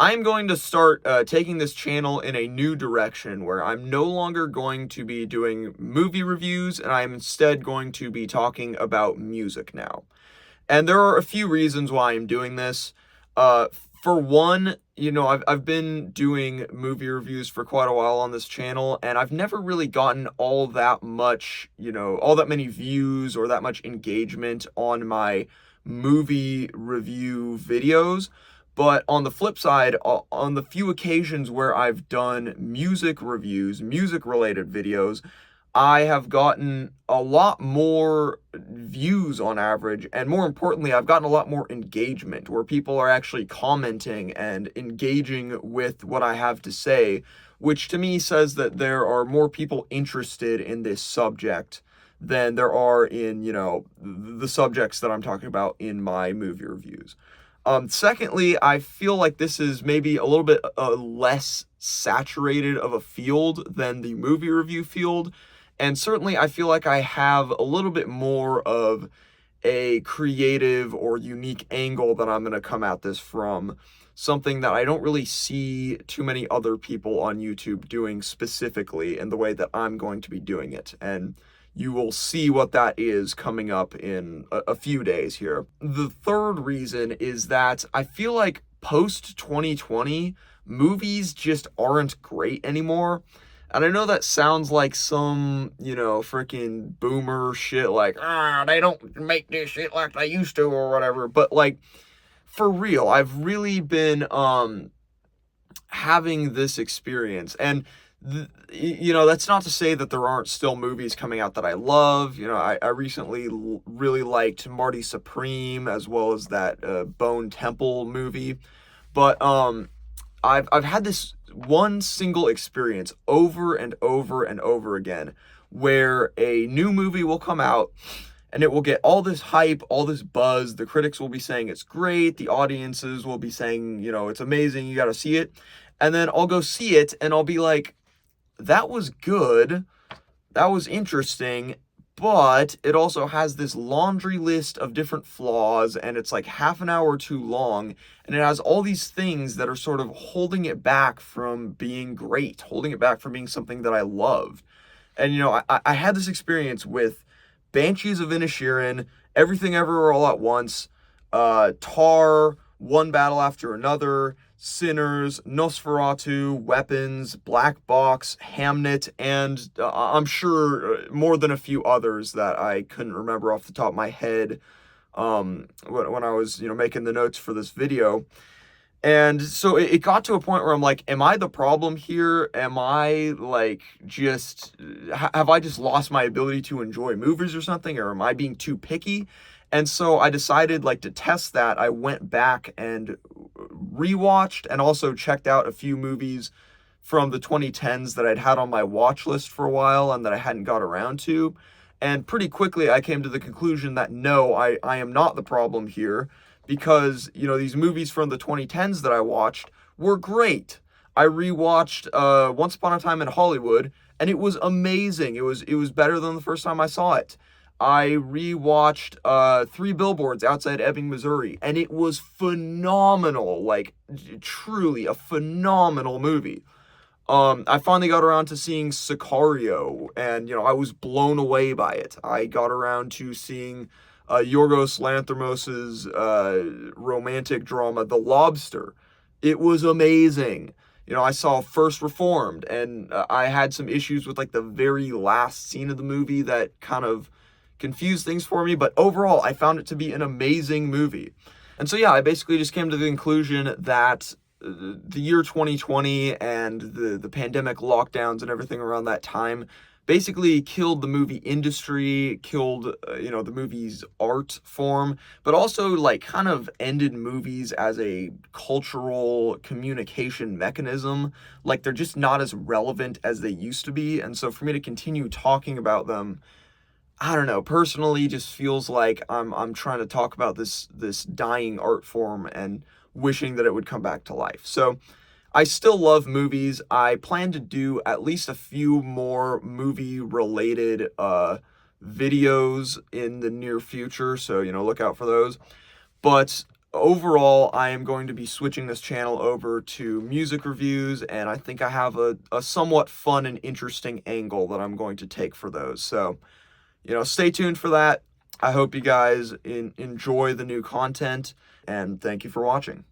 I'm going to start taking this channel in a new direction where I'm no longer going to be doing movie reviews, and I'm instead going to be talking about music now. And there are a few reasons why I'm doing this. Uh, for one, I've been doing movie reviews for quite a while on this channel, and I've never really gotten all that much, all that many views or that much engagement on my movie review videos. But on the flip side, on the few occasions where I've done music reviews, music related videos, I have gotten a lot more views on average, and more importantly, I've gotten a lot more engagement where people are actually commenting and engaging with what I have to say, which to me says that there are more people interested in this subject than there are in, the subjects that I'm talking about in my movie reviews. Secondly, I feel like this is maybe a little bit less saturated of a field than the movie review field. And certainly, I feel like I have a little bit more of a creative or unique angle that I'm going to come at this from. Something that I don't really see too many other people on YouTube doing specifically in the way that I'm going to be doing it. And you will see what that is coming up in a few days here. The third reason is that I feel like post 2020, movies just aren't great anymore. And I know that sounds like some, freaking boomer shit, like, they don't make this shit like they used to or whatever. But, like, for real, I've really been, having this experience. And, that's not to say that there aren't still movies coming out that I love. I recently really liked Marty Supreme as well as that Bone Temple movie. But, I've had this one single experience over and over and over again where a new movie will come out and it will get all this hype, all this buzz. The critics will be saying it's great. The audiences will be saying, it's amazing. You got to see it. And then I'll go see it and I'll be like, that was good. That was interesting. But it also has this laundry list of different flaws, and it's like half an hour too long, and it has all these things that are sort of holding it back from being great, holding it back from being something that I loved. And, I had this experience with Banshees of Inisherin, Everything Everywhere All at Once, Tar, One Battle After Another, Sinners, Nosferatu, Weapons, Black Box, Hamnet, and I'm sure more than a few others that I couldn't remember off the top of my head when I was, making the notes for this video. And so it got to a point where I'm like, am I the problem here? Am I like have I just lost my ability to enjoy movies or something? Or am I being too picky? And so I decided like to test that. I went back and rewatched and also checked out a few movies from the 2010s that I'd had on my watch list for a while and that I hadn't got around to. And pretty quickly I came to the conclusion that no, I am not the problem here because, these movies from the 2010s that I watched were great. I rewatched Once Upon a Time in Hollywood and it was amazing. It was better than the first time I saw it. I rewatched Three Billboards Outside Ebbing, Missouri, and it was phenomenal, like truly a phenomenal movie. I finally got around to seeing Sicario, and I was blown away by it. I got around to seeing Yorgos Lanthimos's romantic drama, The Lobster. It was amazing. I saw First Reformed, and I had some issues with like the very last scene of the movie that kind of confused things for me, but overall, I found it to be an amazing movie. And so, yeah, I basically just came to the conclusion that the year 2020 and the pandemic lockdowns and everything around that time basically killed the movie industry, killed, the movie's art form, but also like kind of ended movies as a cultural communication mechanism. Like they're just not as relevant as they used to be. And so for me to continue talking about them, I don't know, personally just feels like I'm trying to talk about this dying art form and wishing that it would come back to life. So I still love movies. I plan to do at least a few more movie related videos in the near future, so look out for those. But overall, I am going to be switching this channel over to music reviews, and I think I have a somewhat fun and interesting angle that I'm going to take for those. So, stay tuned for that. I hope you guys enjoy the new content, and thank you for watching.